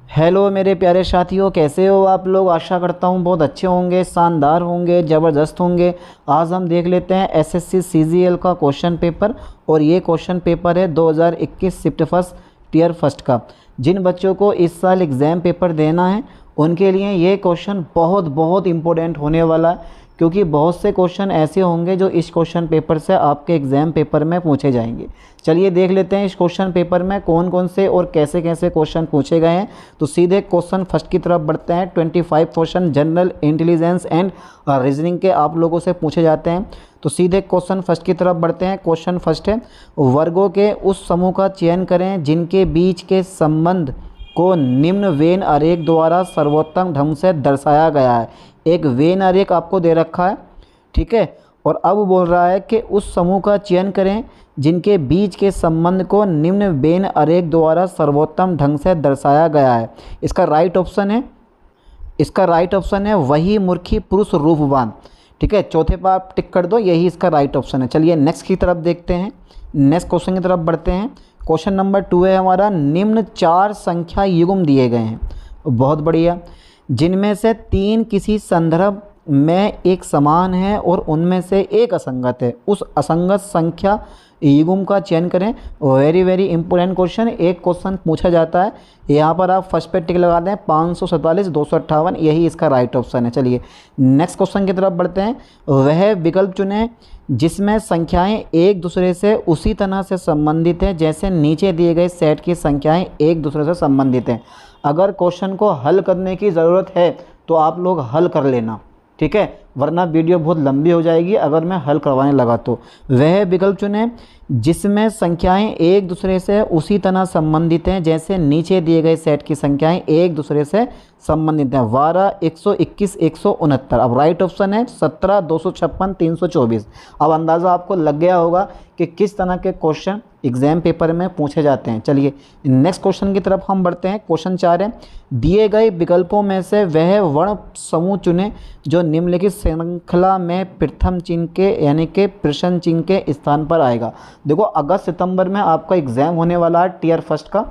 Hello मेरे प्यारे साथियों, कैसे हो आप लोग। आशा करता हूँ बहुत अच्छे होंगे, शानदार होंगे, ज़बरदस्त होंगे। आज हम देख लेते हैं एसएससी सीजीएल का क्वेश्चन पेपर। और ये क्वेश्चन पेपर है 2021 शिफ्ट फर्स्ट टियर फर्स्ट का। जिन बच्चों को इस साल एग्ज़ाम पेपर देना है उनके लिए ये क्वेश्चन बहुत बहुत इम्पोर्टेंट होने वाला है, क्योंकि बहुत से क्वेश्चन ऐसे होंगे जो इस क्वेश्चन पेपर से आपके एग्ज़ाम पेपर में पूछे जाएंगे। चलिए देख लेते हैं इस क्वेश्चन पेपर में कौन कौन से और कैसे कैसे क्वेश्चन पूछे गए हैं। तो सीधे क्वेश्चन फर्स्ट की तरफ बढ़ते हैं। 25 question general intelligence and reasoning के आप लोगों से पूछे जाते हैं। तो सीधे क्वेश्चन फर्स्ट की तरफ बढ़ते हैं। क्वेश्चन फर्स्ट है, वर्गों के उस समूह का चयन करें जिनके बीच के संबंध को निम्न वेन आरेख द्वारा सर्वोत्तम ढंग से दर्शाया गया है। एक वेन आरेख आपको दे रखा है, ठीक है। और अब बोल रहा है कि उस समूह का चयन करें जिनके बीच के संबंध को निम्न वेन आरेख द्वारा सर्वोत्तम ढंग से दर्शाया गया है। इसका राइट ऑप्शन है वही मूर्खी पुरुष रूपवान, ठीक है। चौथे पर आप टिक कर दो, यही इसका राइट ऑप्शन है। चलिए नेक्स्ट की तरफ देखते हैं, नेक्स्ट क्वेश्चन की तरफ बढ़ते हैं। क्वेश्चन नंबर 2 है हमारा, निम्न 4 संख्या युग्म दिए गए हैं, बहुत बढ़िया, जिनमें से 3 किसी संदर्भ में एक समान है और उनमें से एक असंगत है। उस असंगत संख्या युग्म का चयन करें। वेरी वेरी इंपॉर्टेंट क्वेश्चन, एक क्वेश्चन पूछा जाता है। यहाँ पर आप फर्स्ट पे टिक लगा दें, 547 258, यही इसका राइट ऑप्शन है। चलिए नेक्स्ट क्वेश्चन की तरफ बढ़ते हैं। वह विकल्प चुनें जिसमें संख्याएं एक दूसरे से उसी तरह से संबंधित हैं जैसे नीचे दिए गए सेट की संख्याएं एक दूसरे से संबंधित हैं। अगर क्वेश्चन को हल करने की ज़रूरत है तो आप लोग हल कर लेना, ठीक है, वरना वीडियो बहुत लंबी हो जाएगी अगर मैं हल करवाने लगा तो। वह विकल्प चुनें जिसमें संख्याएं एक दूसरे से उसी तरह संबंधित हैं जैसे नीचे दिए गए सेट की संख्याएं एक दूसरे से संबंधित हैं। 12, 121, 169। अब राइट ऑप्शन है 17, 256, 324। अब अंदाज़ा आपको लग गया होगा कि किस तरह के क्वेश्चन एग्जाम पेपर में पूछे जाते हैं। चलिए नेक्स्ट क्वेश्चन की तरफ हम बढ़ते हैं। क्वेश्चन 4 है, दिए गए विकल्पों में से वह वर्ण समूह चुनें जो निम्नलिखित श्रृंखला में प्रथम चिन्ह के यानी कि प्रश्न चिन्ह के स्थान पर आएगा। देखो अगस्त सितंबर में आपका एग्ज़ाम होने वाला है टियर फर्स्ट का,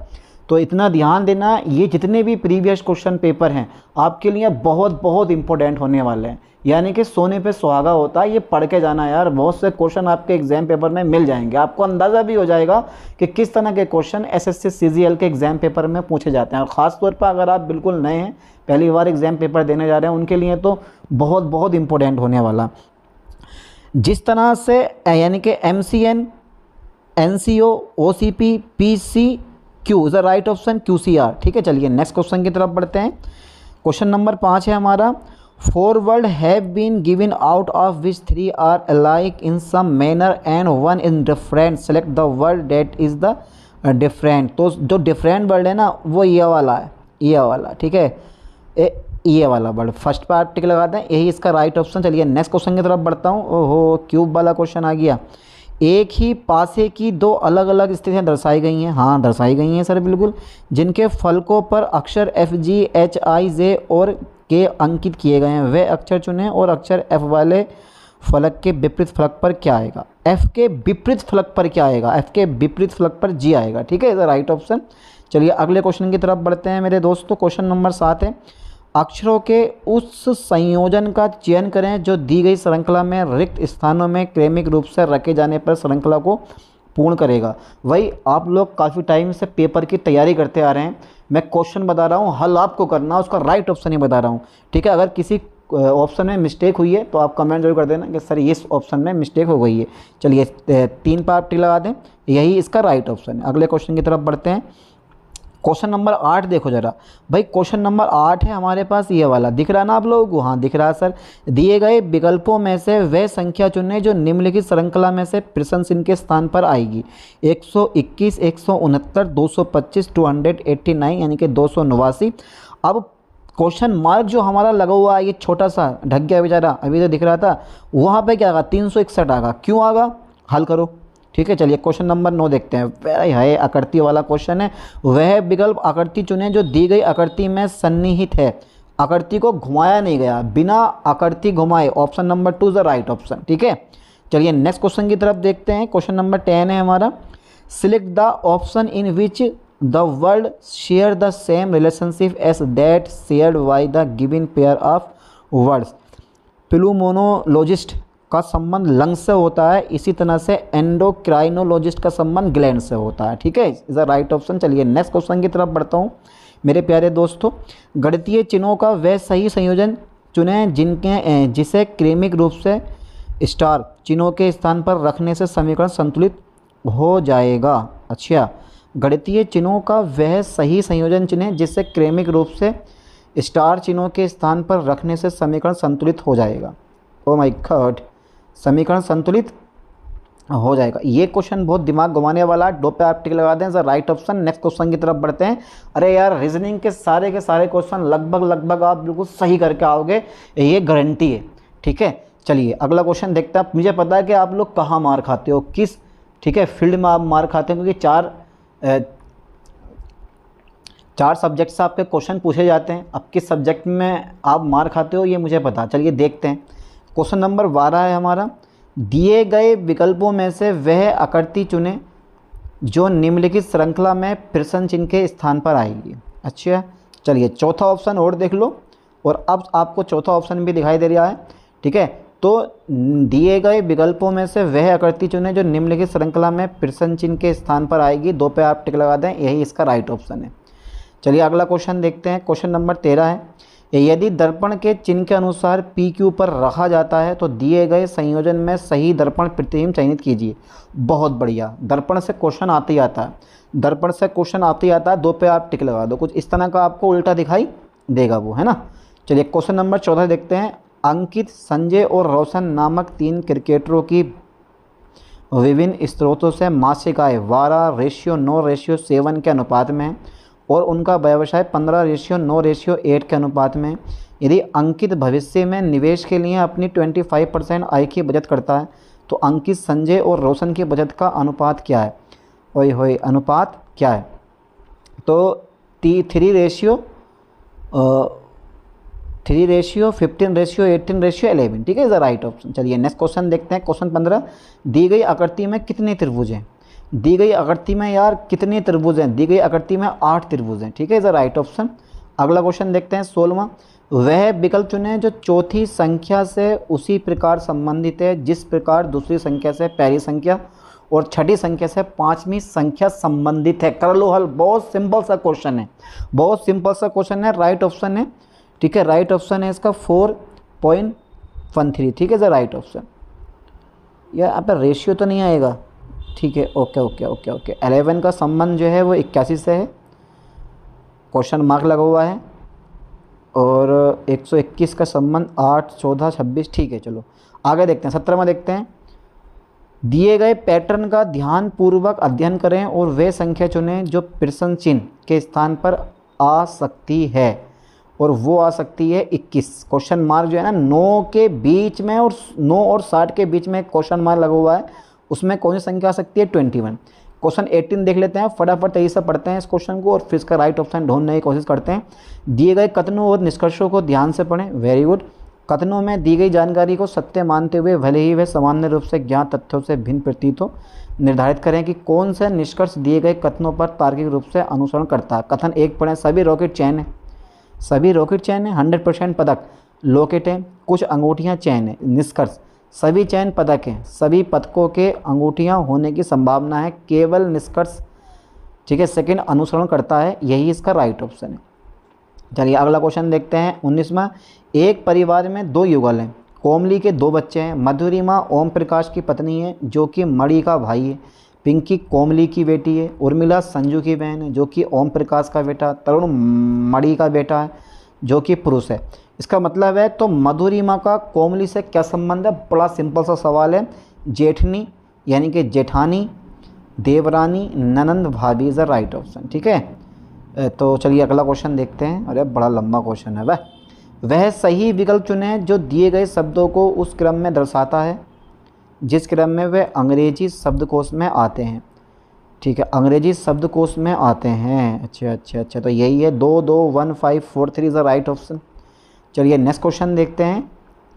तो इतना ध्यान देना, ये जितने भी प्रीवियस क्वेश्चन पेपर हैं आपके लिए बहुत बहुत इंपॉर्टेंट होने वाले हैं। यानी कि सोने पे सुहागा होता है, ये पढ़ के जाना यार, बहुत से क्वेश्चन आपके एग्जाम पेपर में मिल जाएंगे। आपको अंदाज़ा भी हो जाएगा कि किस तरह के क्वेश्चन एसएससी सीजीएल के एग्जाम पेपर में पूछे जाते हैं। और ख़ास तौर पर अगर आप बिल्कुल नए हैं, पहली बार एग्जाम पेपर देने जा रहे हैं, उनके लिए तो बहुत बहुत इंपॉर्टेंट होने वाला। जिस तरह से यानी कि MCN, NCO, OCP, PCQ is the right option, QCR, ठीक है। चलिए नेक्स्ट क्वेश्चन की तरफ बढ़ते हैं। क्वेश्चन नंबर 5 है हमारा, 4 word have been given out of which 3 are alike in some manner and 1 is different, select the word that is the different. तो जो डिफरेंट वर्ड है ना वो ये वाला है, ये वाला, ठीक है, ये वाला वर्ड। फर्स्ट पर टिक लगाते हैं, यही इसका राइट ऑप्शन। चलिए नेक्स्ट क्वेश्चन की तरफ बढ़ता हूँ। ओहो, क्यूब वाला क्वेश्चन आ गया। एक ही पासे की 2 अलग अलग स्थितियाँ दर्शाई गई हैं, हाँ दर्शाई गई हैं सर बिल्कुल, जिनके फलकों पर अक्षर FG, HI, J और K अंकित किए गए हैं। वे अक्षर चुनें और अक्षर F वाले फलक के विपरीत फलक पर क्या आएगा। F के विपरीत फलक पर क्या आएगा, F के विपरीत फलक पर G आएगा, ठीक है, इज द राइट ऑप्शन। चलिए अगले क्वेश्चन की तरफ बढ़ते हैं मेरे दोस्तों। क्वेश्चन नंबर 7 है, अक्षरों के उस संयोजन का चयन करें जो दी गई श्रृंखला में रिक्त स्थानों में क्रमिक रूप से रखे जाने पर श्रृंखला को पूर्ण करेगा। वही आप लोग काफ़ी टाइम से पेपर की तैयारी करते आ रहे हैं, मैं क्वेश्चन बता रहा हूँ, हल आपको करना, उसका राइट ऑप्शन ही बता रहा हूँ, ठीक है। अगर किसी ऑप्शन में मिस्टेक हुई है तो आप कमेंट जरूर कर देना कि सर इस ऑप्शन में मिस्टेक हो गई है। चलिए 3 पर आप टिक लगा दें, यही इसका राइट ऑप्शन है। अगले क्वेश्चन की तरफ बढ़ते हैं। क्वेश्चन नंबर 8 देखो जरा भाई, क्वेश्चन नंबर 8 है हमारे पास ये वाला, दिख रहा है ना आप लोगों को, हाँ दिख रहा है सर। दिए गए विकल्पों में से वह संख्या चुनें जो निम्नलिखित श्रृंखला में से प्रश्न चिन्ह के स्थान पर आएगी। 121, 169, 225, 289 यानी कि 289। अब क्वेश्चन मार्क जो हमारा लगा हुआ है ये छोटा सा ढक गया बेचारा, अभी तो दिख रहा था, वहाँ पे क्या आगा, 361 आगा, क्यों आगा, हल करो, ठीक है। चलिए क्वेश्चन नंबर 9 देखते हैं। वह है आकृति वाला क्वेश्चन है, वह विकल्प आकृति चुनें जो दी गई आकृति में सन्निहित है, आकृति को घुमाया नहीं गया, बिना आकृति घुमाए। Option number 2 is the right option, ठीक है। चलिए नेक्स्ट क्वेश्चन की तरफ देखते हैं। क्वेश्चन नंबर 10 है हमारा, select the option in which the word share the same relationship as that shared by the given pair of words. Pulmonologist का संबंध लंग्स से होता है, इसी तरह से एंडोक्राइनोलॉजिस्ट का संबंध ग्लैंड से होता है। ठीक है, इज द राइट ऑप्शन। चलिए नेक्स्ट क्वेश्चन की तरफ बढ़ता हूँ मेरे प्यारे दोस्तों। गणितीय चिन्हों का वह सही संयोजन चुनें जिसे क्रमिक रूप से स्टार चिन्हों के स्थान पर रखने से समीकरण संतुलित हो जाएगा। अच्छा, गणितीय चिन्हों का वह सही संयोजन चुनें जिससे क्रमिक रूप से स्टार चिन्हों के स्थान पर रखने से समीकरण संतुलित हो जाएगा। ओ माय गॉड, समीकरण संतुलित हो जाएगा। ये क्वेश्चन बहुत दिमाग घुमाने वाला, दो पे आप टिक लगा दें sir, right option. Next question की तरफ बढ़ते हैं। अरे यार, रीजनिंग के सारे क्वेश्चन लगभग आप बिल्कुल सही करके आओगे, ये गारंटी है। ठीक है, चलिए अगला क्वेश्चन देखते हैं। मुझे पता है कि आप लोग कहाँ मार खाते हो, किस ठीक है फील्ड में आप मार खाते हो, क्योंकि चार सब्जेक्ट से आपके क्वेश्चन पूछे जाते हैं। अब किस सब्जेक्ट में आप मार खाते हो ये मुझे पता। चलिए देखते हैं। क्वेश्चन नंबर 12 है हमारा, दिए गए विकल्पों में से वह आकृति चुनें जो निम्नलिखित श्रृंखला में प्रश्न चिन्ह के स्थान पर आएगी। अच्छा, चलिए चौथा ऑप्शन और देख लो, और अब आपको चौथा ऑप्शन भी दिखाई दे रहा है। ठीक है, तो दिए गए विकल्पों में से वह आकृति चुनें जो निम्नलिखित श्रृंखला में प्रश्न चिन्ह के स्थान पर आएगी। दो पे आप टिक लगा दें, यही इसका राइट ऑप्शन है। चलिए अगला क्वेश्चन देखते हैं। क्वेश्चन नंबर 13 है, यदि दर्पण के चिन्ह के अनुसार PQ पर रखा जाता है तो दिए गए संयोजन में सही दर्पण प्रतिबिंब चयनित कीजिए। बहुत बढ़िया, दर्पण से क्वेश्चन आते ही आता है, दर्पण से क्वेश्चन आते ही आता है। दो पे आप टिक लगा दो, कुछ इस तरह का आपको उल्टा दिखाई देगा वो, है ना। चलिए क्वेश्चन नंबर 14 देखते हैं। अंकित, संजय और रोशन नामक 3 क्रिकेटरों की विभिन्न स्रोतों से मासिक आय 12:9:7 के अनुपात में है और उनका व्यवसाय 15:9:8 के अनुपात में। यदि अंकित भविष्य में निवेश के लिए अपनी 25% आय की बचत करता है तो अंकित, संजय और रोशन की बचत का अनुपात क्या है? ओए होए, अनुपात क्या है? तो 3:15:18:11। ठीक है, इज द राइट ऑप्शन। चलिए नेक्स्ट क्वेश्चन देखते हैं। क्वेश्चन 15, दी गई आकृति में कितने त्रिभुज हैं? दी गई आकृति में यार कितने त्रिभुज हैं? दी गई आकृति में 8 त्रिभुज हैं। ठीक है, इज द राइट ऑप्शन। अगला क्वेश्चन देखते हैं 16वां, वह विकल्प चुनें जो चौथी संख्या से उसी प्रकार संबंधित है जिस प्रकार दूसरी संख्या से पहली संख्या और छठी संख्या से पांचवी संख्या संबंधित है। कर लो हल, बहुत सिंपल सा क्वेश्चन है, बहुत सिंपल सा क्वेश्चन है। राइट ऑप्शन है, ठीक है, राइट ऑप्शन है इसका 4.13। ठीक है, इज द राइट ऑप्शन। यार यहाँ पर रेशियो तो नहीं आएगा। ठीक है, ओके ओके ओके ओके। 11 का संबंध जो है वो 81 से है, क्वेश्चन मार्क लगा हुआ है, और 121 का संबंध 8, 14, 26। ठीक है, चलो आगे देखते हैं। 17वां देखते हैं, दिए गए पैटर्न का ध्यानपूर्वक अध्ययन करें और वे संख्या चुनें जो प्रश्न चिन्ह के स्थान पर आ सकती है, और वो आ सकती है 21। क्वेश्चन मार्क जो है ना 9 के बीच में और 9 और 60 के बीच में क्वेश्चन मार्क लगा हुआ है, उसमें कौन सी संख्या आ सकती है? 21। क्वेश्चन 18 देख लेते हैं, फटाफट तेजी से पढ़ते हैं इस क्वेश्चन को और फिर इसका राइट ऑप्शन ढूंढने की कोशिश करते हैं। दिए गए कथनों और निष्कर्षों को ध्यान से पढ़ें। Very good. कथनों में दी गई जानकारी को सत्य मानते हुए भले ही वे सामान्य रूप से ज्ञात तथ्यों से भिन्न प्रतीत हो, निर्धारित करें कि कौन सा निष्कर्ष दिए गए कथनों पर तार्किक रूप से अनुसरण करता है। कथन 1 पढ़ें, सभी रॉकेट चैन है, सभी रॉकेट चैन है, 100% पदक लॉकेट है, कुछ अंगूठियां चैन है। निष्कर्ष, सभी चैन पदक हैं, सभी पदकों के अंगूठियां होने की संभावना है, केवल निष्कर्ष ठीक है सेकंड अनुसरण करता है, यही इसका राइट ऑप्शन है। चलिए अगला क्वेश्चन देखते हैं 19वां, एक परिवार में 2 युगल हैं, कोमली के 2 बच्चे हैं, मधुरिमा ओम प्रकाश की पत्नी है जो कि मणि का भाई है, पिंकी कोमली की बेटी है, उर्मिला संजू की बहन है जो कि ओम प्रकाश का बेटा, तरुण मणि का बेटा है जो कि पुरुष है। इसका मतलब है तो मधुरिमा का कोमली से क्या संबंध है? बड़ा सिंपल सा सवाल है। जेठनी यानी कि जेठानी, देवरानी, ननंद, भाभी इज द राइट ऑप्शन। ठीक है, तो चलिए अगला क्वेश्चन देखते हैं। अरे बड़ा लंबा क्वेश्चन है वह सही विकल्प चुनें जो दिए गए शब्दों को उस क्रम में दर्शाता है जिस क्रम में वे अंग्रेजी शब्दकोश में आते हैं। ठीक है, अंग्रेजी शब्दकोश में आते हैं। अच्छा, तो यही है 2, 2, 1, 5, 4, 3 इज द राइट ऑप्शन। चलिए नेक्स्ट क्वेश्चन देखते हैं।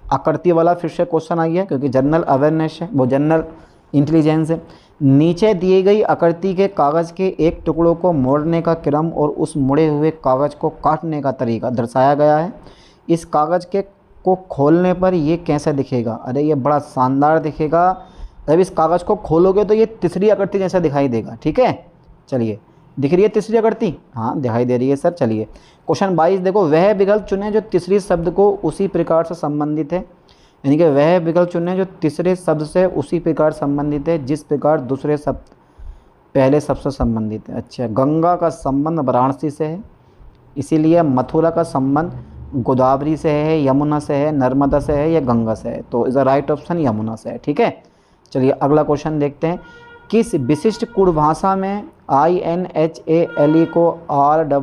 आकृति वाला फिर से क्वेश्चन आई है क्योंकि जनरल अवेयरनेस है, वो जनरल इंटेलिजेंस है। नीचे दिए गई आकृति के कागज़ के एक टुकड़ों को मोड़ने का क्रम और उस मुड़े हुए कागज़ को काटने का तरीका दर्शाया गया है। इस कागज़ के को खोलने पर ये कैसा दिखेगा? अरे ये बड़ा शानदार दिखेगा। जब इस कागज़ को खोलोगे तो ये तीसरी आकृति जैसा दिखाई देगा। ठीक है, चलिए, दिख रही है तीसरी आकृति? हाँ, दिखाई दे रही है सर। चलिए, क्वेश्चन 22 देखो, वह विकल्प चुनें जो तीसरी शब्द को उसी प्रकार से संबंधित है। यानी कि वह विकल्प चुनें जो तीसरे शब्द से उसी प्रकार संबंधित है जिस प्रकार दूसरे शब्द पहले शब्द से संबंधित है। अच्छा, गंगा का संबंध वाराणसी से है, इसीलिए मथुरा का संबंध गोदावरी से है, यमुना से है, नर्मदा से है या गंगा से है? तो is the right option Yamuna से है। ठीक है, चलिए अगला क्वेश्चन देखते हैं। किस विशिष्ट कुड़ भाषा में INHALE को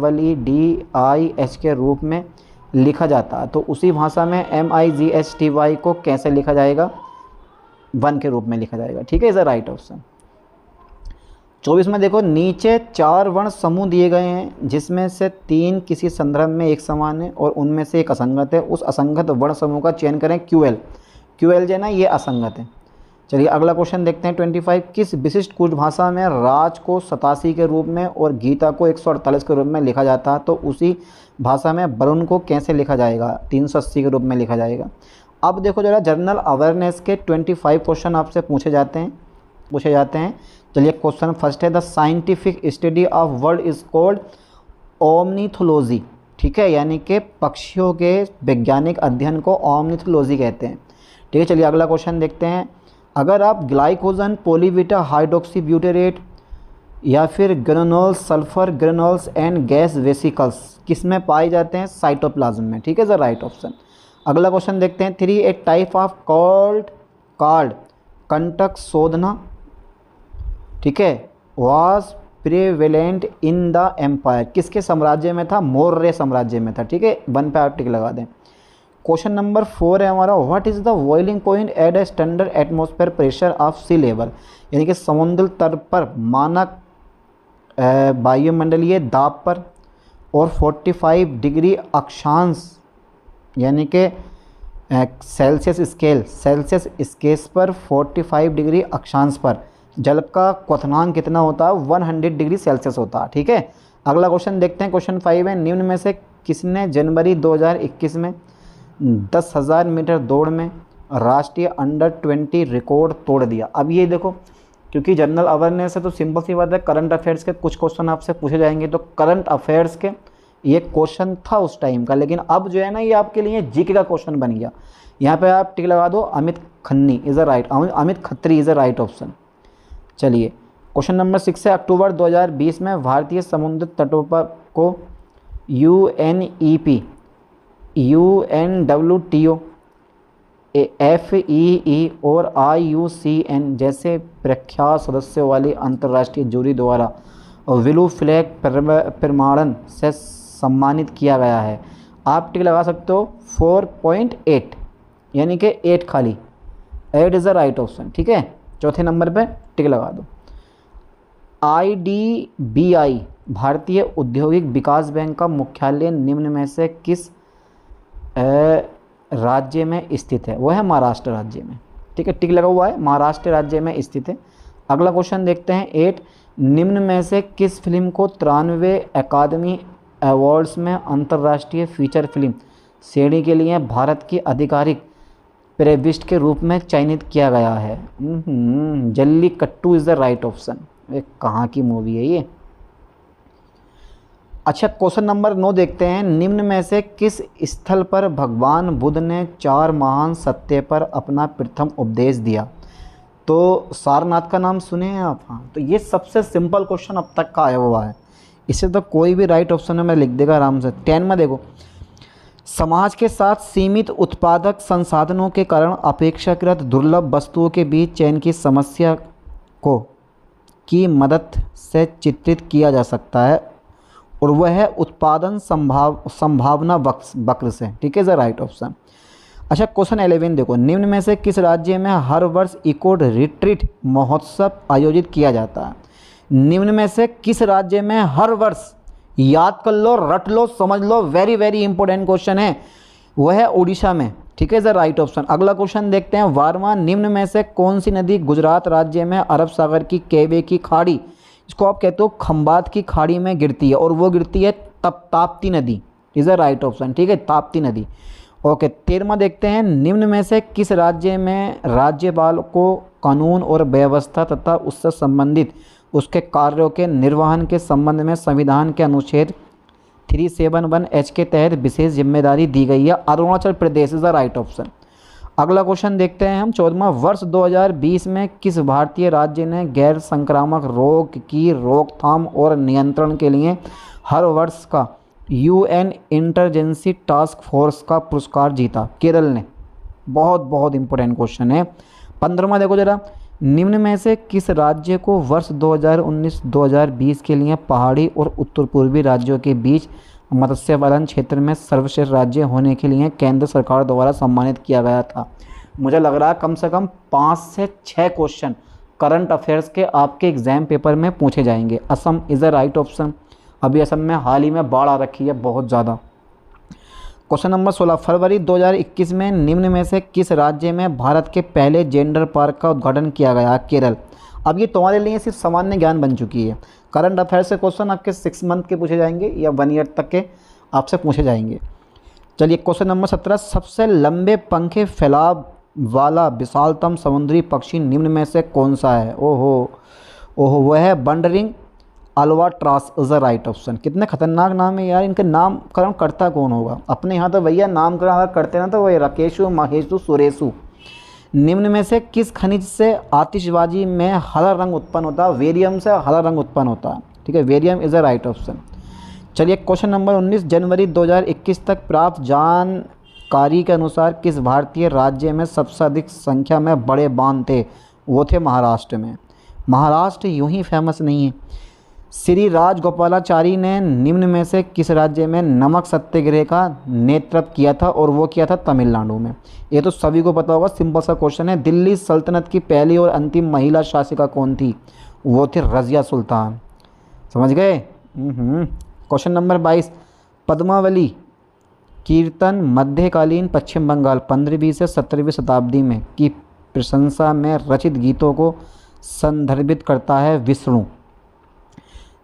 REEDIH के रूप में लिखा जाता है? तो उसी भाषा में MIGHTY को कैसे लिखा जाएगा? 1 के रूप में लिखा जाएगा। ठीक है, इज़ द राइट ऑप्शन। 24 में देखो, नीचे 4 वर्ण समूह दिए गए हैं जिसमें से 3 किसी संदर्भ में एक समान है और उनमें से एक असंगत है। उस असंगत वर्ण समूह का चयन करें। QL जो है ना, ये असंगत है। चलिए अगला क्वेश्चन देखते हैं 25। किस विशिष्ट कुछ भाषा में राज को 87 के रूप में और गीता को 148 के रूप में लिखा जाता है? तो उसी भाषा में वरुण को कैसे लिखा जाएगा? 380 के रूप में लिखा जाएगा। अब देखो जरा, जनरल अवेयरनेस के 25 क्वेश्चन आपसे पूछे जाते हैं। चलिए, क्वेश्चन फर्स्ट है, the scientific study of word is called ornithology. ठीक है, यानी कि पक्षियों के वैज्ञानिक अध्ययन को ऑर्निथोलॉजी कहते हैं। ठीक है, चलिए अगला क्वेश्चन देखते हैं। अगर आप ग्लाइकोजन, पॉलीबीटा हाइड्रोक्सी ब्यूटेरेट या फिर granules, sulphur granules and gas vesicles किस में पाए जाते हैं? साइटोप्लाज्म में। ठीक है, द राइट ऑप्शन। अगला क्वेश्चन देखते हैं 3, ए टाइप ऑफ कार्ड कंटक शोधना, ठीक है, was prevalent in the empire. किसके साम्राज्य में था? मौर्य साम्राज्य में था। ठीक है, 1 पे आप टिक लगा दें। क्वेश्चन नंबर 4 है हमारा, what is the boiling point at a standard atmosphere pressure of sea level? यानी कि समुद्र तल पर मानक वायुमंडलीय दाब पर और 45 डिग्री अक्षांश यानी कि सेल्सियस स्केल पर 45 डिग्री अक्षांश पर जल का क्वथनांक कितना होता है? 100 डिग्री सेल्सियस होता है। ठीक है, अगला क्वेश्चन देखते हैं। क्वेश्चन 5 है, निम्न में से किसने जनवरी 2021 में 10,000 मीटर दौड़ में राष्ट्रीय अंडर 20 रिकॉर्ड तोड़ दिया? अब ये देखो, क्योंकि जनरल अवेयरनेस है तो सिंपल सी बात है, करंट अफेयर्स के कुछ क्वेश्चन आपसे पूछे जाएंगे। तो करंट अफेयर्स के ये क्वेश्चन था उस टाइम का, लेकिन अब जो है ना, ये आपके लिए जीके का क्वेश्चन बन गया। यहाँ पे आप टिक लगा दो, Amit Khanni is a right, Amit Khatri is a right option. चलिए, क्वेश्चन नंबर 6 है, अक्टूबर 2020 में भारतीय समुद्र तटों पर को UNEP, UNWTO, FEE और IUCN जैसे प्रख्यात सदस्यों वाली अंतर्राष्ट्रीय जूरी द्वारा ब्लू फ्लैग प्रमाणन से सम्मानित किया गया है? आप टिक लगा सकते हो 4.8, यानी कि 8 खाली, 8 इज़ द राइट ऑप्शन। ठीक है, चौथे नंबर पे टिक लगा दो। IDBI भारतीय औद्योगिक विकास बैंक का मुख्यालय निम्न में से किस राज्य में स्थित है? वो है महाराष्ट्र राज्य में। ठीक है, टिक लगा हुआ है, महाराष्ट्र राज्य में स्थित है। अगला क्वेश्चन देखते हैं 8, निम्न में से किस फिल्म को 93वें अकादमी अवार्ड्स में अंतर्राष्ट्रीय फीचर फिल्म श्रेणी के लिए भारत की आधिकारिक प्रविष्ट के रूप में चयनित किया गया है? Jallikattu is the right option. ये कहाँ की मूवी है ये? अच्छा, क्वेश्चन नंबर 9 देखते हैं, निम्न में से किस स्थल पर भगवान बुद्ध ने 4 महान सत्य पर अपना प्रथम उपदेश दिया? तो सारनाथ का नाम सुने हैं आप? हाँ, तो ये सबसे सिंपल क्वेश्चन अब तक का आया हुआ है, इसे तो कोई भी राइट ऑप्शन में लिख देगा आराम से। 10 में देखो, समाज के साथ सीमित उत्पादक संसाधनों के कारण अपेक्षाकृत दुर्लभ वस्तुओं के बीच चयन की समस्या को की मदद से चित्रित किया जा सकता है और वह है उत्पादन संभावना वक्र से। ठीक है, द राइट ऑप्शन। अच्छा, क्वेश्चन 11 देखो, निम्न में से किस राज्य में हर वर्ष इको रिट्रीट महोत्सव आयोजित किया जाता है? निम्न में से किस राज्य में हर वर्ष, याद कर लो, रट लो, समझ लो, वेरी वेरी इंपॉर्टेंट क्वेश्चन है, वह है उड़ीसा में, ठीक है, इज द राइट ऑप्शन। अगला क्वेश्चन देखते हैं, 12वां, निम्न में से कौन सी नदी गुजरात राज्य में अरब सागर की केवे की खाड़ी, इसको आप कहते हो खंबात की खाड़ी में गिरती है, और वो गिरती है ताप्ती नदी, इज द राइट ऑप्शन, ठीक है, ताप्ती नदी। ओके, 13वां देखते हैं, निम्न में से किस राज्य में राज्यपाल को कानून और व्यवस्था तथा उससे संबंधित उसके कार्यों के निर्वहन के संबंध में संविधान के अनुच्छेद 371H के तहत विशेष जिम्मेदारी दी गई है? Arunachal Pradesh is the right option. अगला क्वेश्चन देखते हैं हम, 14वां, वर्ष 2020 में किस भारतीय राज्य ने गैर संक्रामक रोग की रोकथाम और नियंत्रण के लिए हर वर्ष का UN इंटरजेंसी टास्क फोर्स का पुरस्कार जीता? केरल ने। बहुत बहुत इंपॉर्टेंट क्वेश्चन है। 15वां देखो जरा, निम्न में से किस राज्य को वर्ष 2019-2020 के लिए पहाड़ी और उत्तर पूर्वी राज्यों के बीच मत्स्य पालन क्षेत्र में सर्वश्रेष्ठ राज्य होने के लिए केंद्र सरकार द्वारा सम्मानित किया गया था? मुझे लग रहा है कम से कम 5 से 6 क्वेश्चन करंट अफेयर्स के आपके एग्जाम पेपर में पूछे जाएंगे। Assam is the right option. अभी असम में हाल ही में बाढ़ आ रखी है बहुत ज़्यादा। क्वेश्चन नंबर 16, फरवरी 2021 में निम्न में से किस राज्य में भारत के पहले जेंडर पार्क का उद्घाटन किया गया? केरल। अब ये तुम्हारे लिए सिर्फ सामान्य ज्ञान बन चुकी है। करंट अफेयर्स से क्वेश्चन आपके 6 मंथ के पूछे जाएंगे या 1 ईयर तक के आपसे पूछे जाएंगे। चलिए क्वेश्चन नंबर 17, सबसे लंबे पंखे फैलाव वाला विशालतम समुद्री पक्षी निम्न में से कौन सा है? ओहो ओहो, वह है wandering albatross is the right option. कितने खतरनाक नाम है यार, इनके नामकरण करता कौन होगा? अपने यहाँ तो भैया नामकरण अगर करते ना तो वही राकेशु, महेशु, सुरेशु। निम्न में से किस खनिज से आतिशबाजी में हरा रंग उत्पन्न होता है? वेरियम से हरा रंग उत्पन्न होता है, ठीक है, वेरियम इज द राइट ऑप्शन। चलिए क्वेश्चन नंबर 19, जनवरी 2021 तक प्राप्त जानकारी के अनुसार किस भारतीय राज्य में सबसे अधिक संख्या में बड़े बांध थे? वो थे महाराष्ट्र में। महाराष्ट्र यूं ही फेमस नहीं है। श्री राजगोपालाचारी ने निम्न में से किस राज्य में नमक सत्याग्रह का नेतृत्व किया था? और वो किया था तमिलनाडु में। ये तो सभी को पता होगा, सिंपल सा क्वेश्चन है। दिल्ली सल्तनत की पहली और अंतिम महिला शासिका कौन थी? वो थी रज़िया सुल्तान। समझ गए? क्वेश्चन नंबर 22, पद्मावली कीर्तन मध्यकालीन पश्चिम बंगाल 15वीं से 17वीं शताब्दी में की प्रशंसा में रचित गीतों को संदर्भित करता है? विष्णु।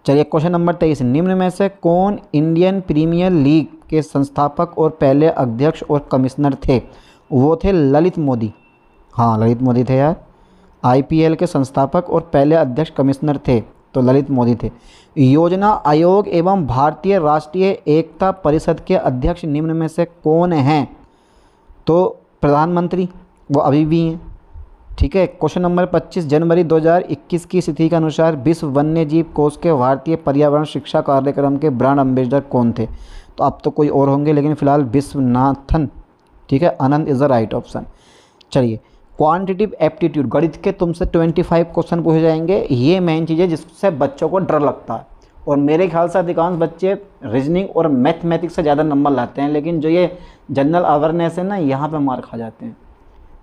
चलिए क्वेश्चन नंबर 23, निम्न में से कौन इंडियन प्रीमियर लीग के संस्थापक और पहले अध्यक्ष और कमिश्नर थे? वो थे ललित मोदी। हाँ, ललित मोदी थे यार। IPL के संस्थापक और पहले अध्यक्ष कमिश्नर थे तो ललित मोदी थे। योजना आयोग एवं भारतीय राष्ट्रीय एकता परिषद के अध्यक्ष निम्न में से कौन हैं? तो प्रधानमंत्री, वो अभी भी हैं, ठीक है। क्वेश्चन नंबर 25, जनवरी 2021 की स्थिति के अनुसार विश्व वन्य जीव कोष के भारतीय पर्यावरण शिक्षा कार्यक्रम के ब्रांड एम्बेसडर कौन थे? तो अब तो कोई और होंगे, लेकिन फिलहाल विश्वनाथन, ठीक है, आनंद इज़ द राइट ऑप्शन। चलिए क्वांटिटिव एप्टीट्यूड, गणित के तुमसे 25 क्वेश्चन पूछे जाएंगे। ये मेन चीज़ है जिससे बच्चों को डर लगता है, और मेरे ख्याल से अधिकांश बच्चे रीजनिंग और मैथमेटिक्स से ज़्यादा नंबर लाते हैं, लेकिन जो ये जनरल अवेयरनेस है ना, यहाँ पे मार खा जाते हैं,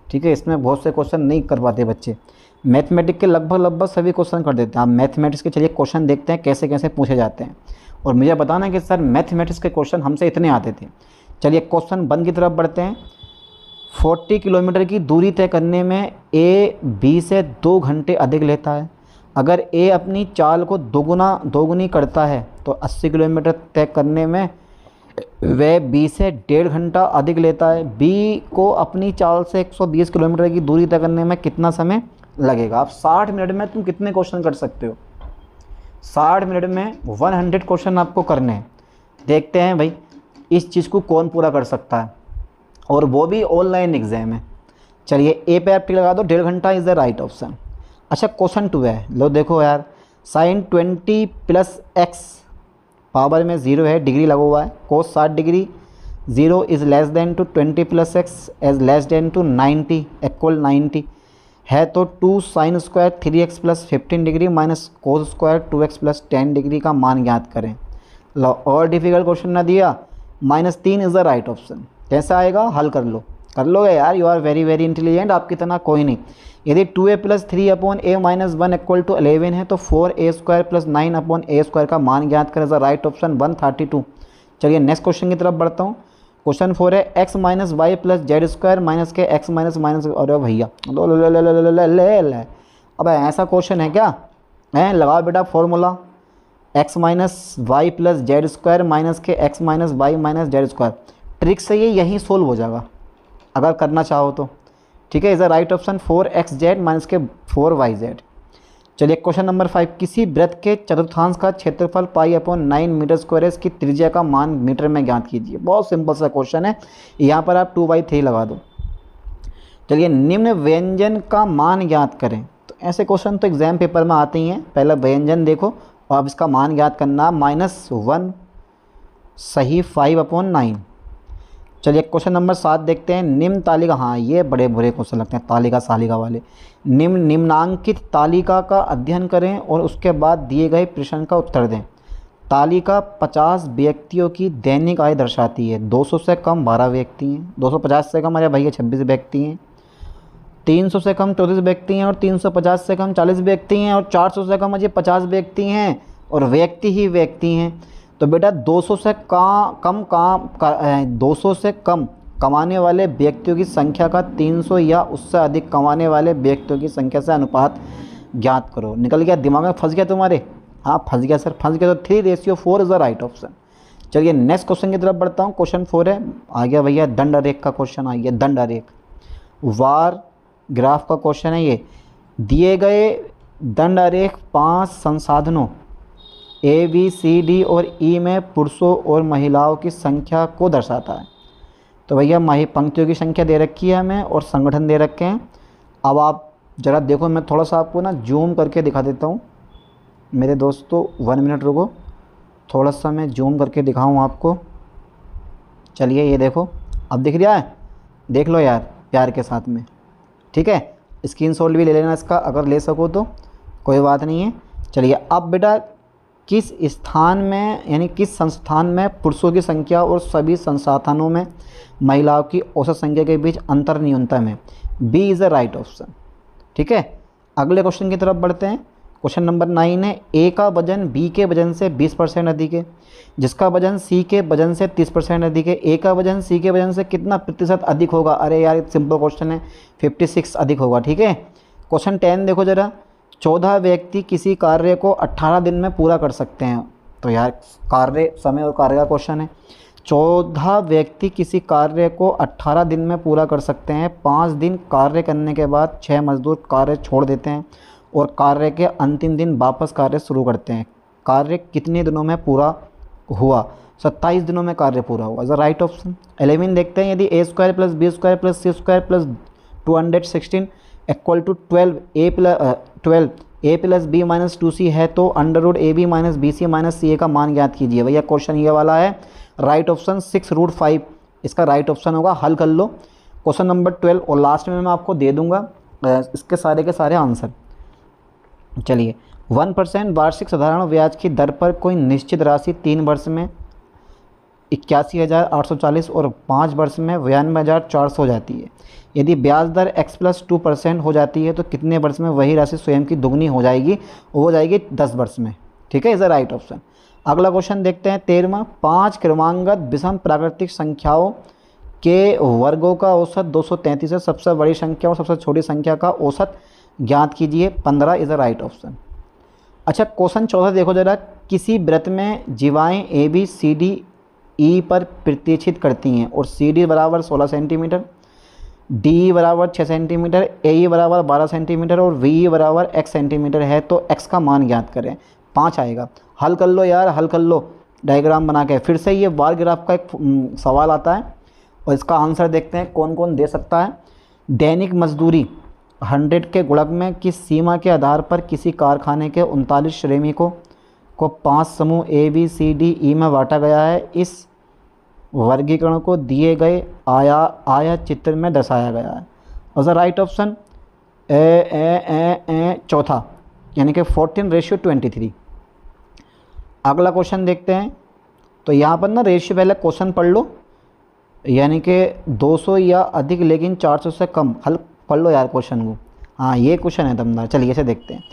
ठीक है। इसमें बहुत से क्वेश्चन नहीं कर पाते बच्चे। मैथमेटिक्स के लगभग सभी क्वेश्चन कर देते हैं। आप मैथमेटिक्स के चलिए क्वेश्चन देखते हैं कैसे कैसे पूछे जाते हैं, और मुझे बताना कि सर मैथमेटिक्स के क्वेश्चन हमसे इतने आते थे। चलिए क्वेश्चन 1 की तरफ बढ़ते हैं। 40 किलोमीटर की दूरी तय करने में A B से 2 घंटे अधिक लेता है। अगर A अपनी चाल को दोगुनी करता है तो 80 किलोमीटर तय करने में वह B से 1.5 घंटा अधिक लेता है। B को अपनी चाल से 120 किलोमीटर की दूरी तय करने में कितना समय लगेगा? आप 60 मिनट में तुम कितने क्वेश्चन कर सकते हो? 60 मिनट में 100 क्वेश्चन आपको करने हैं। देखते हैं भाई इस चीज़ को कौन पूरा कर सकता है, और वो भी ऑनलाइन एग्जाम है। चलिए A पे आप टिक लगा दो, 1.5 घंटा इज़ द राइट ऑप्शन। अच्छा क्वेश्चन 2 है, लो देखो यार, sin 20 + x पावर में 0 है, डिग्री लगा हुआ है। cos 60 degree 0 is less than to 20 + x as less than to 90 equal 90 है, तो 2 sin square 3x + 15 degree minus cos square 2x + 10 degree का मान ज्ञात करें। लो और डिफिकल्ट क्वेश्चन ना दिया, -3 इज़ द राइट ऑप्शन। कैसा आएगा? हल कर लो, कर लोगे यार, you are very very intelligent, आपकी तरह कोई नहीं। यदि 2a + 3/a - 1 इक्वल टू 11 है तो 4a² + 9/a² का मान ज्ञात करें। The right option 132। चलिए नेक्स्ट क्वेश्चन की तरफ बढ़ता हूँ। क्वेश्चन 4 है x minus y plus z square minus के एक्स माइनस माइनस, अरे भैया लो ले ले ले ले ले ले ले, अब ऐसा क्वेश्चन है क्या है? लगाओ बेटा formula, x minus y plus z square minus के x minus y minus z square. Trick से ये यहीं सोल्व हो जाएगा अगर करना चाहो तो, ठीक है। Is the right option 4xz minus के 4yz। चलिए क्वेश्चन नंबर 5, किसी वृत्त के चतुर्थांश का क्षेत्रफल पाई/9 मीटर स्क्वायर है, इसकी त्रिज्या का मान मीटर में ज्ञात कीजिए। बहुत सिंपल सा क्वेश्चन है, यहाँ पर आप 2/3 लगा दो। चलिए निम्न व्यंजन का मान ज्ञात करें, तो ऐसे क्वेश्चन तो एग्जाम पेपर में आते ही हैं। पहला व्यंजन देखो और अब इसका मान ज्ञात करना, -1 सही 5/9। चलिए क्वेश्चन नंबर 7 देखते हैं, निम्न तालिका, हाँ ये बड़े बुरे क्वेश्चन लगते हैं तालिका सालिका वाले। निम्नांकित तालिका का अध्ययन करें और उसके बाद दिए गए प्रश्न का उत्तर दें। तालिका 50 व्यक्तियों की दैनिक आय दर्शाती है। 200 से कम 12 व्यक्ति हैं, 250 से कम अरे भैया 26 व्यक्ति हैं, 300 से कम 34 व्यक्ति हैं और 350 से कम 40 व्यक्ति हैं और 400 से कम अजय 50 व्यक्ति हैं और व्यक्ति ही व्यक्ति हैं। तो बेटा 200 से कम कमाने वाले व्यक्तियों की संख्या का 300 या उससे अधिक कमाने वाले व्यक्तियों की संख्या से अनुपात ज्ञात करो। निकल गया, दिमाग में फंस गया तुम्हारे? हाँ फंस गया सर, फंस गया। तो 3:4 इज़ द राइट ऑप्शन। चलिए नेक्स्ट क्वेश्चन की तरफ बढ़ता हूँ। क्वेश्चन 4 है, आ गया भैया दंड आरेख का क्वेश्चन, आ गया दंड आरेख वार ग्राफ का क्वेश्चन है ये। दिए गए दंड आरेख 5 संसाधनों ए बी सी डी और ई में पुरुषों और महिलाओं की संख्या को दर्शाता है। तो भैया पंक्तियों की संख्या दे रखी है हमें और संगठन दे रखे हैं। अब आप ज़रा देखो, मैं थोड़ा सा आपको ना जूम करके दिखा देता हूँ मेरे दोस्तों। 1 मिनट रुको, थोड़ा सा मैं जूम करके दिखाऊँ आपको। चलिए ये देखो, अब दिख रहा है? देख लो यार प्यार के साथ में, ठीक है। स्क्रीनशॉट भी ले लेना इसका, अगर ले सको तो कोई बात नहीं है। चलिए अब बेटा किस स्थान में यानी किस संस्थान में पुरुषों की संख्या और सभी संस्थानों में महिलाओं की औसत संख्या के बीच अंतर न्यूनतम है? B is the right option, ठीक है। अगले क्वेश्चन की तरफ बढ़ते हैं। क्वेश्चन नंबर 9 है, ए का वजन बी के वजन से 20% अधिक है, जिसका वजन सी के वजन से 30% अधिक है। ए का वजन सी के वजन से कितना प्रतिशत अधिक होगा? अरे यार सिंपल क्वेश्चन है, 56 अधिक होगा, ठीक है। क्वेश्चन 10 देखो ज़रा, 14 व्यक्ति किसी कार्य को 18 दिन में पूरा कर सकते हैं। तो यार कार्य समय और कार्य का क्वेश्चन है। 14 व्यक्ति किसी कार्य को 18 दिन में पूरा कर सकते हैं। 5 दिन कार्य करने के बाद 6 मजदूर कार्य छोड़ देते हैं और कार्य के अंतिम दिन वापस कार्य शुरू करते हैं। कार्य कितने दिनों में पूरा हुआ? 27 दिनों में कार्य पूरा हुआ। The right option. 11 देखते हैं, यदि a² + b² + c² + 216 = 12 a + b - 2c है तो √ab - bc - ca का मान ज्ञात कीजिए। भैया क्वेश्चन ये वाला है, राइट ऑप्शन 6√5 इसका राइट ऑप्शन होगा। हल कर लो क्वेश्चन नंबर 12 और लास्ट में मैं आपको दे दूंगा इसके सारे के सारे आंसर। चलिए 1% वार्षिक साधारण ब्याज की दर पर कोई निश्चित राशि 3 वर्ष में 81,840 और 5 वर्ष में 92,400 हो जाती है। यदि ब्याज दर x + 2% हो जाती है तो कितने वर्ष में वही राशि स्वयं की दुगनी हो जाएगी? हो जाएगी 10 वर्ष में, ठीक है। Is the right option. अगला क्वेश्चन देखते हैं 13वां, 5 क्रमांगत विषम प्राकृतिक संख्याओं के वर्गों का औसत 233 है। सबसे बड़ी संख्या और सबसे छोटी संख्या का औसत ज्ञात कीजिए। 15 इज़ द राइट ऑप्शन। अच्छा क्वेश्चन 14 देखो ज़रा, किसी वृत्त में जीवाएँ A B C D E पर प्रतिच्छेद करती हैं और सी डी बराबर 16 सेंटीमीटर, डी बराबर 6 सेंटीमीटर, ए बराबर 12 सेंटीमीटर और वी बराबर x सेंटीमीटर है तो x का मान ज्ञात करें। 5 आएगा। हल कर लो यार, हल कर लो डायग्राम बना के। फिर से ये बार ग्राफ का एक सवाल आता है और इसका आंसर देखते हैं कौन कौन दे सकता है। दैनिक मजदूरी 100 के गुणक में किस सीमा के आधार पर किसी कारखाने के 39 श्रमिकों को 5 समूह A B C D E में बांटा गया है? इस वर्गीकरण को दिए गए आया चित्र में दर्शाया गया है। और द राइट ऑप्शन चौथा यानी कि 14:23। अगला क्वेश्चन देखते हैं। तो यहाँ पर ना रेशियो पहले क्वेश्चन पढ़ लो, यानी कि 200 या अधिक लेकिन 400 से कम। हल पढ़ लो यार क्वेश्चन को। हाँ ये क्वेश्चन है दमदार। चलिए इसे देखते हैं।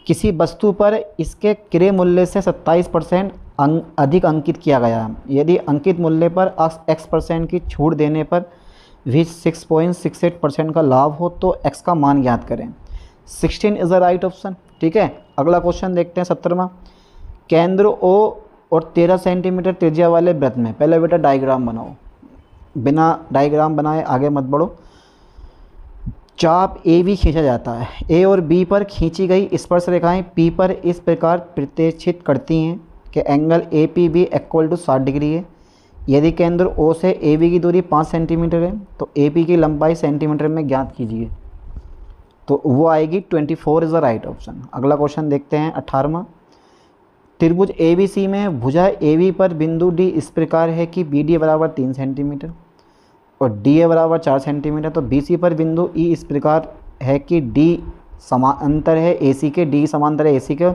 किसी वस्तु पर इसके क्रय मूल्य से 27% अधिक अंकित किया गया। यदि अंकित मूल्य पर x% की छूट देने पर भी 6.68% का लाभ हो तो x का मान ज्ञात करें। 16 इज़ द राइट ऑप्शन। ठीक है, अगला क्वेश्चन देखते हैं 17वां। केंद्र O और 13 सेंटीमीटर त्रिज्या वाले वृत्त में, पहले बेटा डायग्राम बनाओ, बिना डायग्राम बनाए आगे मत बढ़ो। चाप AB खींचा जाता है। A और B पर खींची गई स्पर्श रेखाएं P पर इस प्रकार प्रतिच्छेद करती हैं कि angle APB equal to 60 degree है। यदि केंद्र O से AB की दूरी 5 सेंटीमीटर है तो AP की लंबाई सेंटीमीटर में ज्ञात कीजिए। तो वो आएगी 24 इज़ द राइट ऑप्शन। अगला क्वेश्चन देखते हैं 18वां। त्रिभुज ABC में भुजा AB पर बिंदु D इस प्रकार है कि BD बराबर 3 सेंटीमीटर और DA बराबर 4 सेंटीमीटर। तो BC पर बिंदु E इस प्रकार है कि D समांतर है AC के, D समांतर है AC के।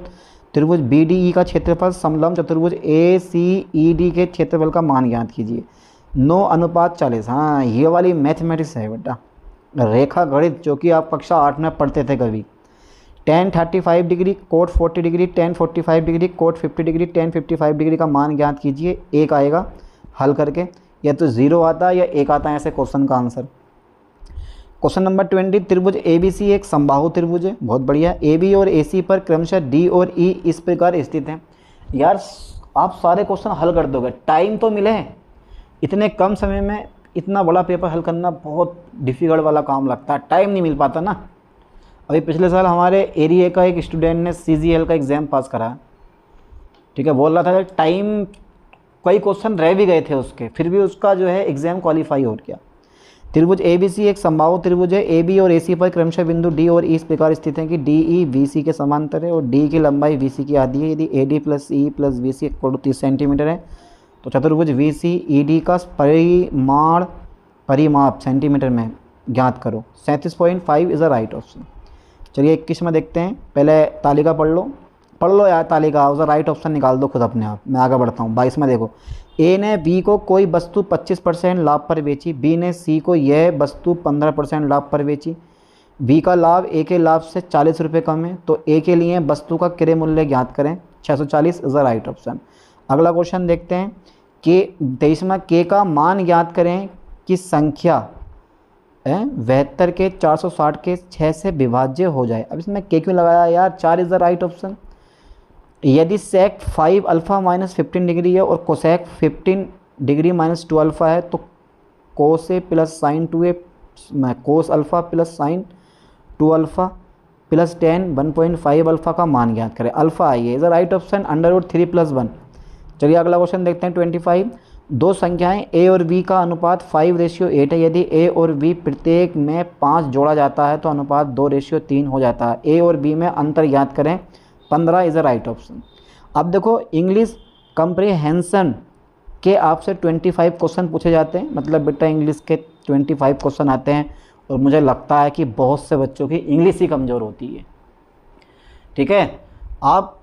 त्रिभुज BDE का क्षेत्रफल समलंब चतुर्भुज ACED के क्षेत्रफल का मान ज्ञात कीजिए। 9:40। हाँ, ये वाली मैथमेटिक्स है बेटा, रेखा गणित, जो कि आप कक्षा 8 में पढ़ते थे कभी। tan 35 degree cot 40 degree, tan 45 degree cot 50 degree, tan 55 degree का मान ज्ञात कीजिए। एक आएगा हल करके, या तो 0 आता है या 1 आता है ऐसे क्वेश्चन का आंसर। Question number 20। त्रिभुज ABC एक समबाहु त्रिभुज है, बहुत बढ़िया। AB और AC पर क्रमशः D और E इस प्रकार स्थित हैं। यार आप सारे क्वेश्चन हल कर दोगे, टाइम तो मिले। इतने कम समय में इतना बड़ा पेपर हल करना बहुत डिफ़िकल्ट वाला काम लगता है, टाइम नहीं मिल पाता ना। अभी पिछले साल हमारे एरिया का एक स्टूडेंट ने CGL का एग्ज़ाम पास करा, ठीक है, बोल रहा था कि टाइम कई क्वेश्चन रह भी गए थे उसके, फिर भी उसका जो है एग्ज़ाम क्वालिफाई हो गया। त्रिभुज ABC एक समबाहु त्रिभुज है। AB और AC पर क्रमशः बिंदु D और E इस प्रकार स्थित हैं कि DE BC के समांतर है और D की लंबाई BC की आधी है। यदि AD plus E plus BC equal to 30 centimetre है तो चतुर्भुज VCED का परिमाप सेंटीमीटर में ज्ञात करो। 37.5 इज़ द राइट ऑप्शन। चलिए 21 देखते हैं। पहले तालिका पढ़ लो यार तालिका, उसका राइट ऑप्शन निकाल दो खुद अपने आप। मैं आगे बढ़ता हूँ। 22 देखो, A ने B को कोई वस्तु 25% लाभ पर बेची, B ने C को यह वस्तु 15% लाभ पर बेची। B का लाभ A के लाभ से 40 रुपये कम है, तो A के लिए वस्तु का क्रय मूल्य ज्ञात करें। 640 इज़ द राइट ऑप्शन। अगला क्वेश्चन देखते हैं कि 23वां, K का मान ज्ञात करें कि संख्या 72 के 460 के 6 से विभाज्य हो जाए। अब इसमें K क्यों लगाया यार? 4 इज़ द राइट ऑप्शन। यदि सेक 5 अल्फ़ा माइनस 15 डिग्री है और कोसेक 15 डिग्री माइनस 2 अल्फ़ा है तो cos a plus sine 2a cos alpha plus sine 2 alpha plus tan 1.5 alpha का मान ज्ञात करें। अल्फ़ा आई है इज़ द राइट ऑप्शन, √3+1। चलिए अगला क्वेश्चन देखते हैं 25। दो संख्याएं A और B का अनुपात 5:8 है। यदि A और B प्रत्येक में 5 जोड़ा जाता है तो अनुपात 2:3 हो जाता है। A और B में अंतर ज्ञात करें। 15 इज़ द राइट ऑप्शन। अब देखो इंग्लिश कंप्रीहेंशन के आपसे 25 क्वेश्चन पूछे जाते हैं, मतलब बेटा इंग्लिश के 25 क्वेश्चन आते हैं और मुझे लगता है कि बहुत से बच्चों की इंग्लिश ही कमज़ोर होती है। ठीक है, आप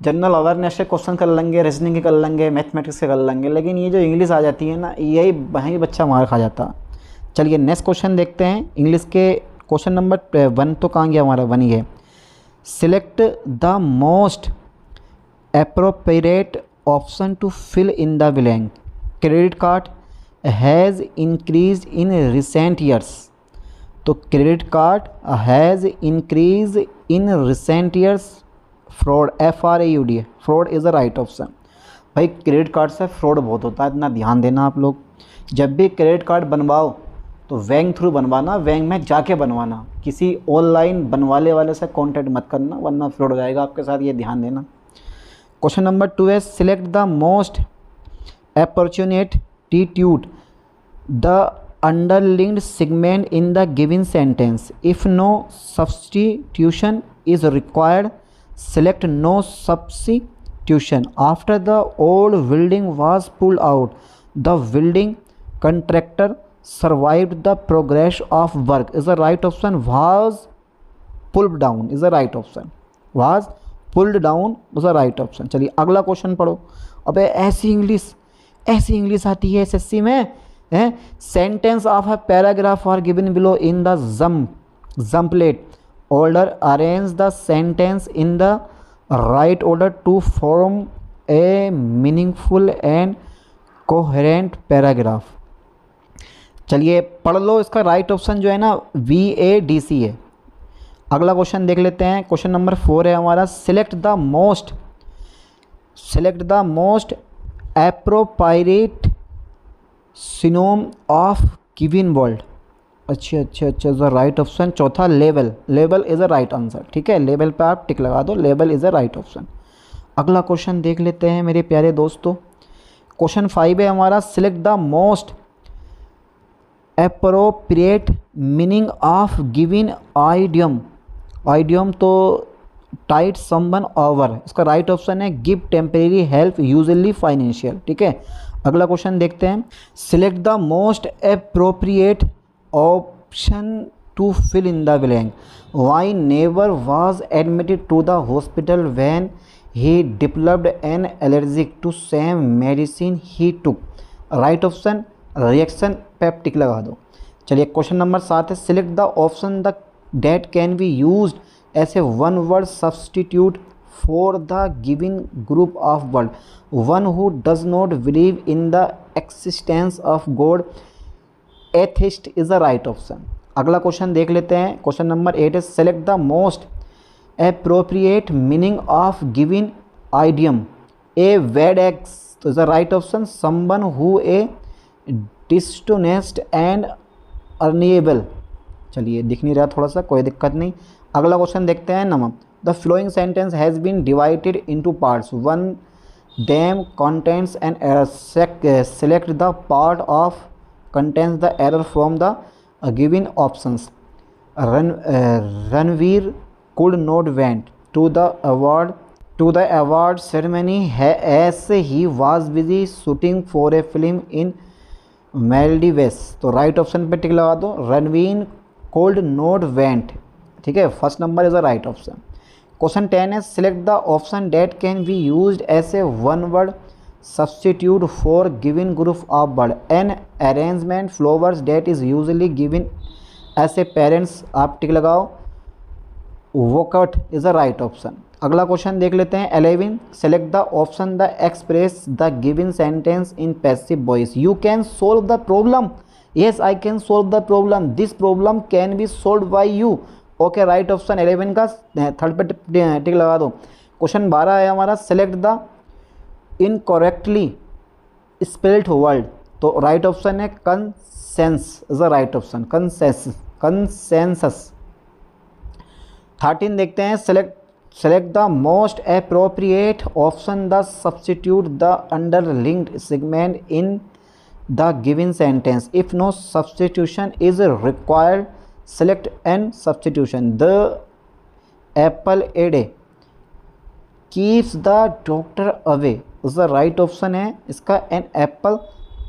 जनरल अवेयरनेस से क्वेश्चन कर लेंगे, रीजनिंग के कर लेंगे, मैथमेटिक्स से कर लेंगे, लेकिन ये जो इंग्लिश आ जाती है ना, यही वहीं बच्चा मार खा जाता। चलिए नेक्स्ट क्वेश्चन देखते हैं। इंग्लिश के क्वेश्चन नंबर 1 तो कहाँ गया हमारा? 1 ही है। Select the most appropriate option to fill in the blank. Credit card has increased in recent years. तो credit card has increased in recent years. Fraud, FRAUD, fraud is the right option. भाई credit card से fraud बहुत होता है, इतना ध्यान देना आप लोग। जब भी क्रेडिट कार्ड बनवाओ तो बैंक थ्रू बनवाना, बैंक में जाके बनवाना, किसी ऑनलाइन बनवाने वाले से कॉन्टैक्ट मत करना वरना फ्रॉड हो जाएगा आपके साथ, ये ध्यान देना। क्वेश्चन नंबर 2 है select the most appropriate the underlined segment in the given sentence. If no substitution is required select no substitution. After the old building was pulled out, the building contractor survived the progress of work is the right option. Was pulled down is the right option. Was pulled down is the right option. चलिए अगला question पढ़ो। अबे ऐसी English आती है SSC में। Sentence of a paragraph are given below in the jumbled order. Arrange the sentence in the right order to form A meaningful and coherent paragraph. चलिए पढ़ लो, इसका राइट ऑप्शन जो है ना VADC है। अगला क्वेश्चन देख लेते हैं, क्वेश्चन नंबर 4 है हमारा, select the most appropriate synonym of given word. अच्छा, इज द राइट ऑप्शन। चौथा level is a right answer. ठीक है, लेवल पे आप टिक लगा दो, level is a right option. अगला क्वेश्चन देख लेते हैं मेरे प्यारे दोस्तों, क्वेश्चन 5 है हमारा, select the most appropriate meaning of given idiom. Idiom to tide someone over, इसका राइट ऑप्शन है give temporary help usually financial. ठीक है, अगला क्वेश्चन देखते हैं, select the most appropriate option to fill in the blank. Y never was admitted to the hospital when he developed an allergic to same medicine he took. Right option reaction पे tick लगा दो। चलिए question number 7 है, select the option the date can be used as a one word substitute for the giving group of word. One who does not believe in the existence of God, atheist is the right option. अगला question देख लेते हैं, question number 8 है, select the most appropriate meaning of given idiom. A Wade x, तो is the right option someone who A डिस्टोनेस्ट and अर्निएबल। चलिए दिख नहीं रहा थोड़ा सा, कोई दिक्कत नहीं। अगला क्वेश्चन देखते हैं, नमक the flowing sentence has been divided into parts, one them contents an error. Select the part of contains the error from the given options. Ranveer could not went to the award ceremony as he was busy shooting for a film in Maldives। तो right option पे tick लगा दो, Ranveer could not went। ठीक है, first number is the right option. Question 10 है, select the option that can be used as a one word substitute for given group of word। an arrangement flowers that is usually given as a parents, आप टिक लगाओ, walkout is the right option। अगला question देख लेते हैं, 11 select the option the express the given sentence in passive voice। you can solve the problem, yes I can solve the problem, this problem can be solved by you। Okay, right option 11 का third पे tick लगा दो। Question 12 है हमारा, select the incorrectly spelled word. तो right option है consensus is the right option, consensus. 13 देखते हैं, select the most appropriate option the substitute the underlined segment in the given sentence. If no substitution is required select an substitution. The apple a day keeps the doctor away is the right option है इसका an apple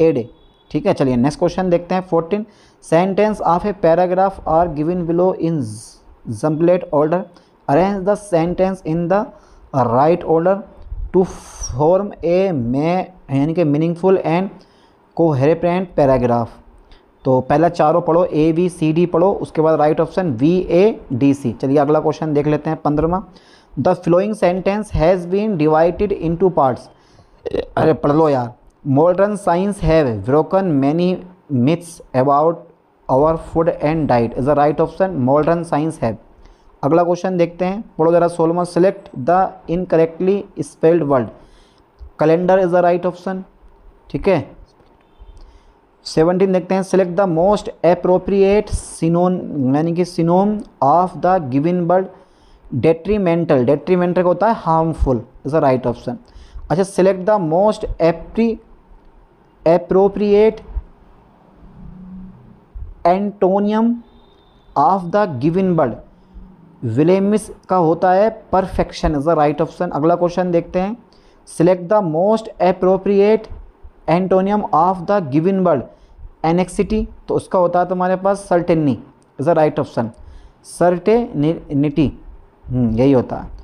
a day. ठीक है, चलिए next question देखते हैं। 14 sentence of a paragraph are given below in jumbled order, arrange the sentence in the right order to form a यानी कि meaningful and coherent paragraph. तो पहला चारों पढ़ो, ABCD पढ़ो, उसके बाद राइट ऑप्शन VADC। चलिए अगला क्वेश्चन देख लेते हैं, 15वां, the flowing sentence has been divided into parts. अरे पढ़ लो यार। Modern science have broken many myths about our food and diet is the right option, modern science have. अगला क्वेश्चन देखते हैं, पढ़ो जरा 16वां, select the incorrectly spelled word. Calendar is the right option. ठीक है, 17 देखते हैं, select the most appropriate synonym यानी कि synonym of the given word. Detrimental का होता है harmful is the right option. अच्छा, select the most appropriate antonym of the given word. Blemish का होता है perfection is the right option. अगला क्वेश्चन देखते हैं, select the most appropriate antonym of the given word. Anxiety, तो उसका होता है तुम्हारे पास certainty is the right option, certainty यही होता है।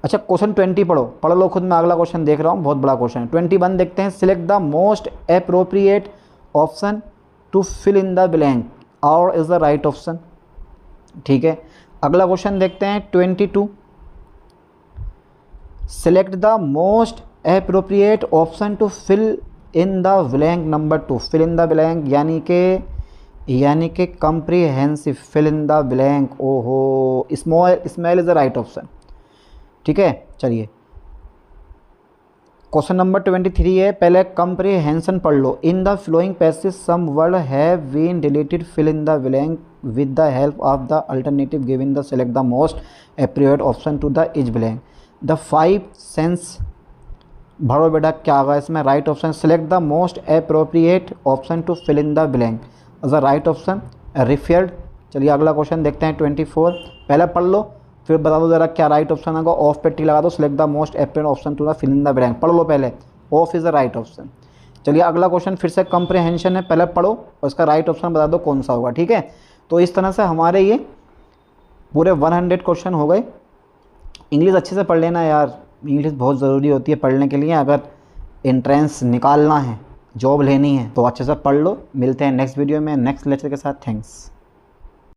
अच्छा, क्वेश्चन 20 पढ़ लो खुद, मैं अगला क्वेश्चन देख रहा हूँ, बहुत बड़ा क्वेश्चन है। 21 देखते हैं, select the most appropriate option to fill in the blank, और इज द राइट ऑप्शन। ठीक है, अगला क्वेश्चन देखते हैं 22, select the most appropriate option to fill in the blank number 2, fill in the blank यानी कि comprehensive, fill in the blank, ओहो, small is the right option. ठीक है, चलिए क्वेश्चन नंबर 23 है, पहले कम्प्रीहेंशन पढ़ लो। In the flowing passage some word have been deleted, fill in the blank with the help of the alternative given the select the most appropriate option to the each blank. The 5 sense, भरो बेटा क्या होगा इसमें, right option select the most appropriate option to fill in the blank as the right option refilled. चलिए अगला question देखते हैं 24, पहले पढ़ लो फिर बता दो ज़रा क्या राइट ऑप्शन होगा। ऑफ पे टिक लगा दो, select the most appropriate option to the fill in the blank, पढ़ लो पहले, of is the right option. चलिए अगला क्वेश्चन फिर से कम्प्रीहेंशन है, पहले पढ़ो और इसका राइट ऑप्शन बता दो कौन सा होगा। ठीक है, तो इस तरह से हमारे ये पूरे 100 क्वेश्चन हो गए। इंग्लिश अच्छे से पढ़ लेना यार, इंग्लिश बहुत ज़रूरी होती है पढ़ने के लिए, अगर एंट्रेंस निकालना है, जॉब लेनी है तो अच्छे से पढ़ लो। मिलते हैं नेक्स्ट वीडियो में नेक्स्ट लेक्चर के साथ। थैंक्स।